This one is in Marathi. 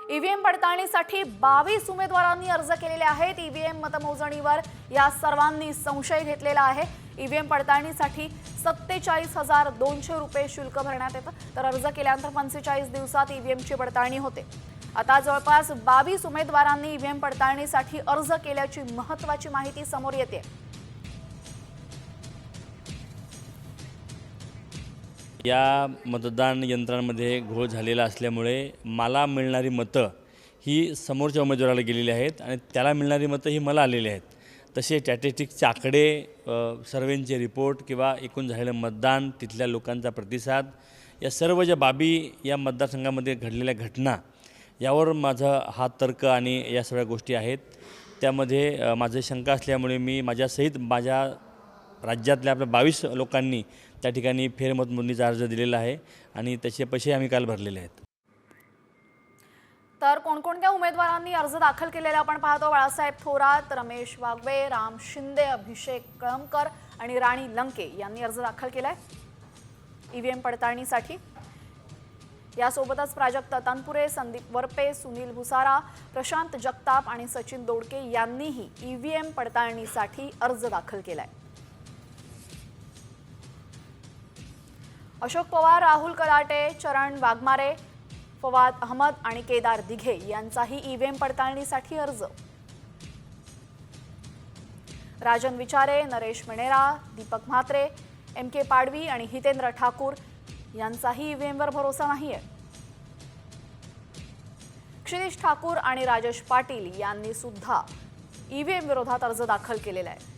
ईव्हीएम पडताळणीसाठी 22 उमेदवारांनी अर्ज केलेले आहेत। ईव्हीएम मतमोजणीवर या सर्वांनी संशय घेतलेला आहे। ईव्हीएम पडताळणीसाठी 47,200 रुपये शुल्क भरण्यात येतं, तर अर्ज केल्यानंतर 45 दिवसात ईव्हीएमची पडताळणी होते। आता जवळपास 22 उमेदवारांनी ईव्हीएम पडताळणीसाठी अर्ज केल्याची महत्त्वाची माहिती समोर येते। या मतदान यंत्रांमध्ये घोळ झालेला असल्यामुळे मला मिळणारी मतं ही समोरच्या उमेदवाराला गेलेली आहेत आणि त्याला मिळणारी मतं ही मला आलेली आहेत। तसे स्टॅटिस्टिक्सचे आकडे, सर्वेंचे रिपोर्ट किंवा एकूण झालेलं मतदान, तिथल्या लोकांचा प्रतिसाद, या सर्व ज्या बाबी या मतदारसंघामध्ये घडलेल्या घटना, यावर माझा हा तर्क आणि या सगळ्या गोष्टी आहेत। त्यामध्ये माझी शंका असल्यामुळे मी माझ्यासहित माझ्या राज्यातल्या आपल्या 22 लोकांनी त्या ठिकाणी फेरमतमोजणीचा अर्ज दिलेला आहे आणि त्याचे पैसे आम्ही काल भरलेले आहेत। तर कोणकोणत्या उमेदवारांनी अर्ज दाखल केलेला आपण पाहतो। बाळासाहेब थोरात, रमेश वाघवे, राम शिंदे, अभिषेक कळमकर आणि राणी लंके यांनी अर्ज दाखल केलाय ईव्हीएम पडताळणीसाठी। यासोबतच प्राजक्त तनपुरे, संदीप वरपे, सुनील भुसारा, प्रशांत जगताप आणि सचिन दोडके यांनीही ईव्हीएम पडताळणीसाठी अर्ज दाखल केलाय। अशोक पवार, राहुल कलाटे, चरण वाघमारे, फवाद अहमद आणि केदार दिघे यांचाही ईव्हीएम पडताळणीसाठी अर्ज। राजन विचारे, नरेश मणेरा, दीपक म्हात्रे, एम.के. पाडवी आणि हितेंद्र ठाकूर यांचाही ईव्हीएमवर भरोसा नाहीये। क्षितिज ठाकूर आणि राजेश पाटील यांनी सुद्धा ईव्हीएम विरोधात अर्ज दाखल केलेला आहे।